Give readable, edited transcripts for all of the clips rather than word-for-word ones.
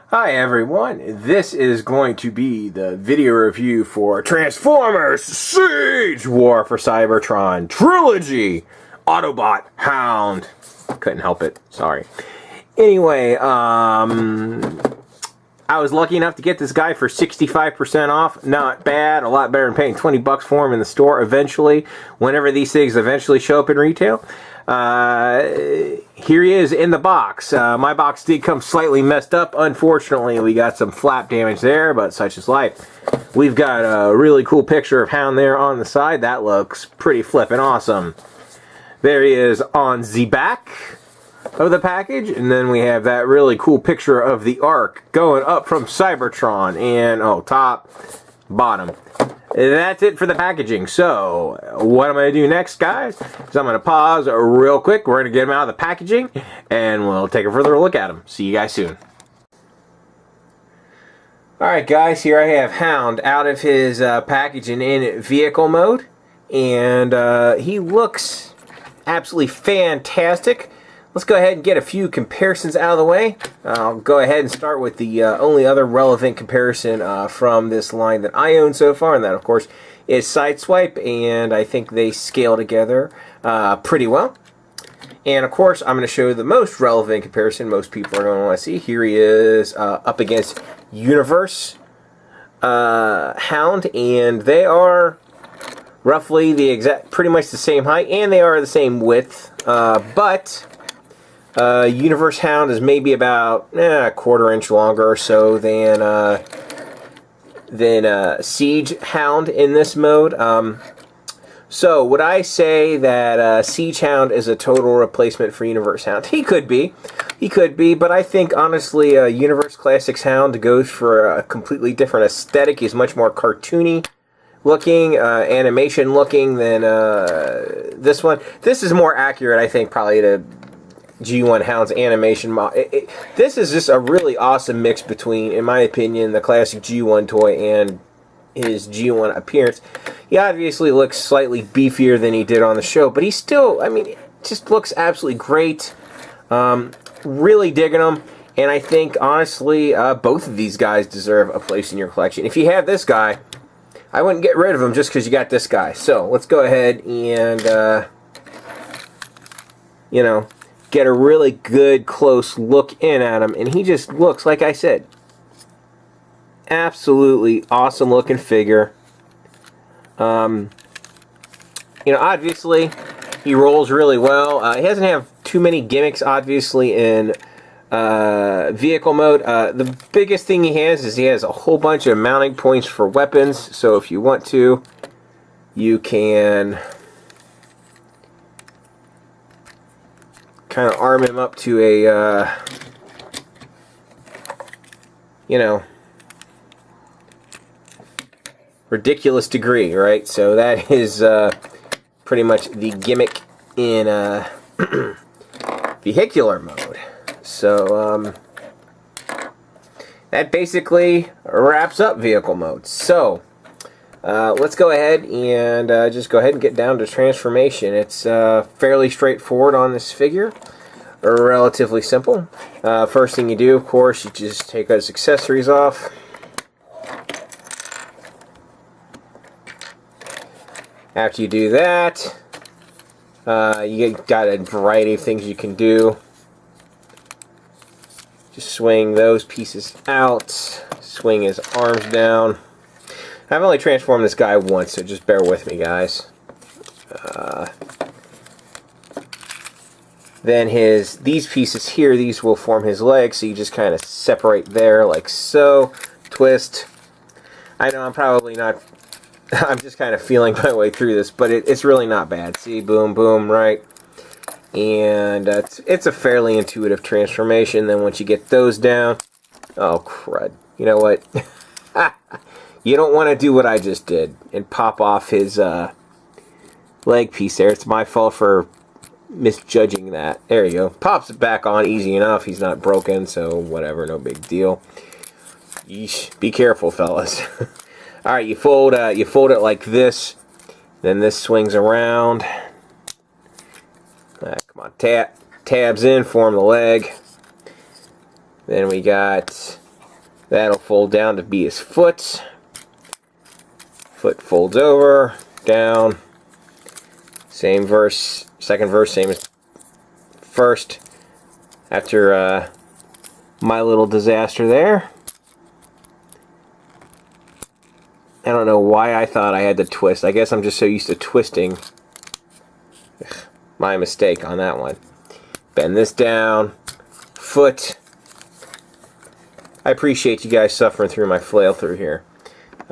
Hi everyone, this is going to be the video review for Transformers Siege War for Cybertron Trilogy Autobot Hound. Couldn't help it, sorry. Anyway, I was lucky enough to get this guy for 65% off. Not bad, a lot better than paying 20 bucks for him in the store eventually, whenever these things eventually show up in retail. Here he is in the box. My box did come slightly messed up. Unfortunately, we got some flap damage there, but such is life. We've got a really cool picture of Hound there on the side. That looks pretty flippin' awesome. There he is on the back of the package, and then we have that really cool picture of the arc going up from Cybertron, and top, bottom. That's it for the packaging. So, what I'm going to do next, guys, is I'm going to pause real quick. We're going to get them out of the packaging, and we'll take a further look at them. See you guys soon. Alright guys, here I have Hound out of his packaging in vehicle mode, and he looks absolutely fantastic. Let's go ahead and get a few comparisons out of the way. I'll go ahead and start with the only other relevant comparison from this line that I own so far, and that, of course, is Sideswipe, and I think they scale together pretty well. And, of course, I'm going to show the most relevant comparison most people are going to want to see. Here he is up against Universe Hound, and they are roughly pretty much the same height, and they are the same width, but Universe Hound is maybe about a quarter-inch longer or so than Siege Hound in this mode. So would I say that Siege Hound is a total replacement for Universe Hound? He could be, but I think honestly Universe Classics Hound goes for a completely different aesthetic. He's much more cartoony looking, animation looking than this one. This is more accurate, I think, probably to G1 Hound's animation model. This is just a really awesome mix between, in my opinion, the classic G1 toy and his G1 appearance. He obviously looks slightly beefier than he did on the show, but he still, I mean, it just looks absolutely great. Really digging him, and I think, honestly, both of these guys deserve a place in your collection. If you have this guy, I wouldn't get rid of him just because you got this guy. So, let's go ahead and, you know, get a really good close look in at him, and he just looks, like I said, absolutely awesome looking figure. You know, obviously he rolls really well. He doesn't have too many gimmicks, obviously, in vehicle mode. The biggest thing he has a whole bunch of mounting points for weapons, so if you want to, you can kind of arm him up to a, you know, ridiculous degree, right? So that is pretty much the gimmick in vehicular mode. So that basically wraps up vehicle mode. So let's go ahead and just go ahead and get down to transformation. It's fairly straightforward on this figure, relatively simple. First thing you do, of course, you just take those accessories off. After you do that, you got a variety of things you can do. Just swing those pieces out, swing his arms down. I've only transformed this guy once, so just bear with me, guys. Then these pieces here, these will form his legs, so you just kind of separate there like so. Twist. I know I'm probably not, I'm just kind of feeling my way through this, but it's really not bad. See, boom, boom, right? And it's a fairly intuitive transformation. Then once you get those down, oh crud, you know what? You don't want to do what I just did and pop off his leg piece there. It's my fault for misjudging that. There you go. Pops it back on easy enough. He's not broken, so whatever, no big deal. Yeesh. Be careful, fellas. All right, you fold it like this. Then this swings around. Come on, tabs in, form the leg. Then we got That'll fold down to be his foot. Foot folds over, down. Same verse, second verse, same as first. After my little disaster there. I don't know why I thought I had to twist. I guess I'm just so used to twisting. Ugh, my mistake on that one. Bend this down. Foot. I appreciate you guys suffering through my flail through here.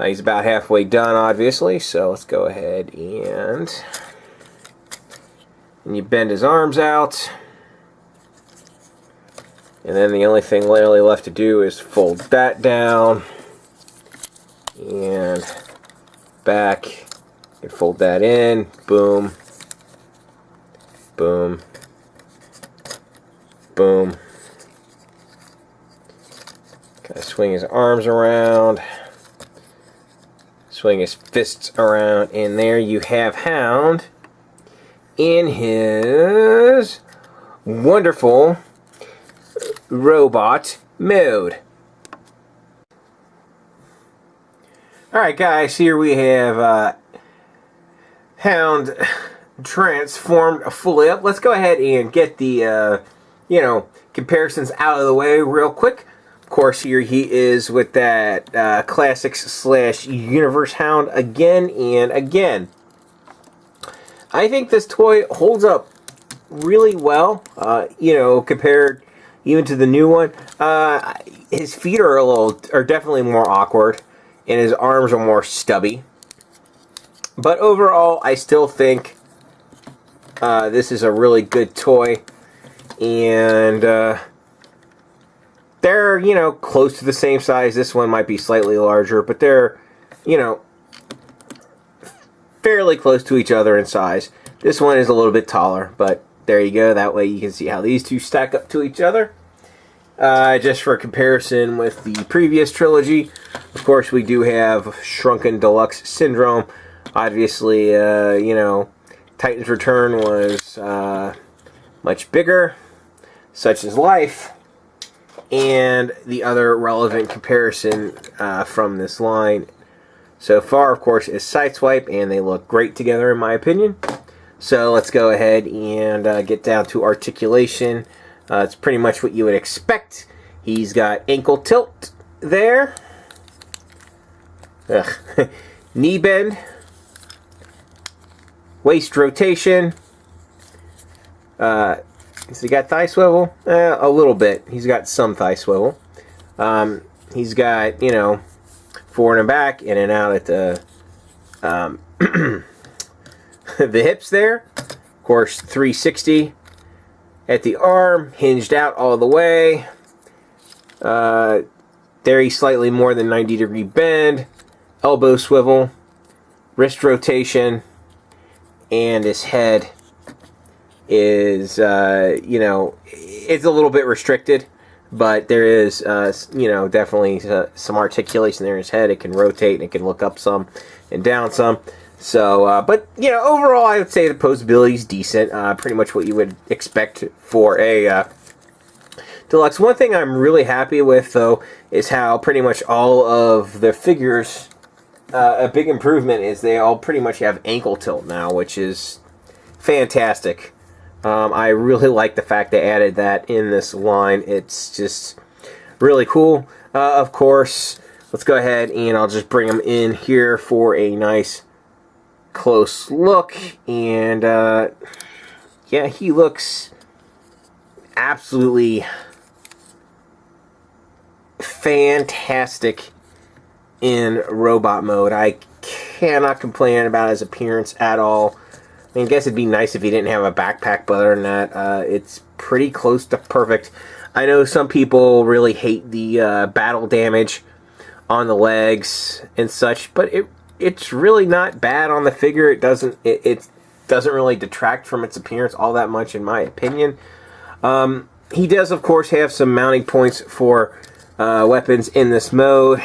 He's about halfway done, obviously, so let's go ahead and you bend his arms out. And then the only thing literally left to do is fold that down and back and fold that in. Boom. Boom. Boom. Kind of swing his arms around. Swing his fists around, and there you have Hound in his wonderful robot mode. Alright guys, here we have Hound transformed fully up. Let's go ahead and get the comparisons out of the way real quick. Of course, here he is with that Classics / Universe Hound again and again. I think this toy holds up really well, compared even to the new one. His feet are definitely more awkward, and his arms are more stubby. But overall, I still think this is a really good toy, and they're, close to the same size. This one might be slightly larger, but they're, fairly close to each other in size. This one is a little bit taller, but there you go. That way you can see how these two stack up to each other. Just for comparison with the previous trilogy, of course, we do have Shrunken Deluxe Syndrome. Obviously, Titan's Return was much bigger, such as life. And the other relevant comparison from this line so far, of course, is Sideswipe, and they look great together in my opinion. So let's go ahead and get down to articulation. It's pretty much what you would expect. He's got ankle tilt there. Knee bend. Waist rotation. Has he got thigh swivel? A little bit. He's got some thigh swivel. He's got, forward and back, in and out at the the hips there. Of course, 360 at the arm, hinged out all the way. There he's slightly more than 90-degree bend. Elbow swivel. Wrist rotation. And his head is, it's a little bit restricted, but there is, definitely some articulation there in his head. It can rotate and it can look up some and down some. So, but, overall, I would say the posability is decent. Pretty much what you would expect for a deluxe. One thing I'm really happy with, though, is how pretty much all of the figures, a big improvement is they all pretty much have ankle tilt now, which is fantastic. I really like the fact they added that in this line. It's just really cool. Of course, let's go ahead and I'll just bring them in here for a nice close look. And yeah, he looks absolutely fantastic in robot mode. I cannot complain about his appearance at all. I mean, I guess it'd be nice if he didn't have a backpack, but other than that, it's pretty close to perfect. I know some people really hate the battle damage on the legs and such, but it's really not bad on the figure. It doesn't really detract from its appearance all that much, in my opinion. He does, of course, have some mounting points for weapons in this mode.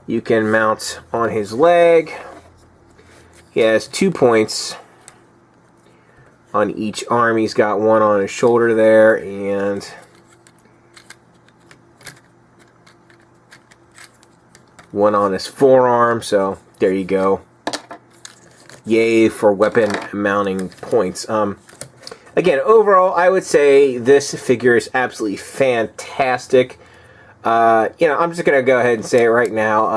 You can mount on his leg. He has 2 points on each arm. He's got one on his shoulder there, and one on his forearm, so there you go. Yay for weapon mounting points. Again, overall, I would say this figure is absolutely fantastic. I'm just going to go ahead and say it right now.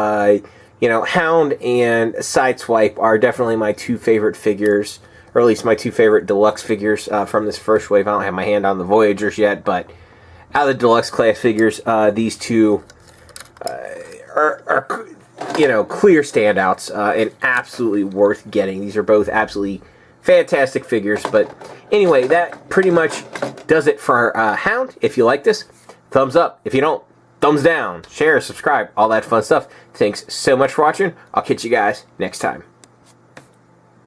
Hound and Sideswipe are definitely my two favorite figures, or at least my two favorite deluxe figures from this first wave. I don't have my hand on the Voyagers yet, but out of the deluxe class figures, these two are clear standouts and absolutely worth getting. These are both absolutely fantastic figures. But anyway, that pretty much does it for Hound. If you like this, thumbs up. If you don't, thumbs down. Share, subscribe, all that fun stuff. Thanks so much for watching. I'll catch you guys next time.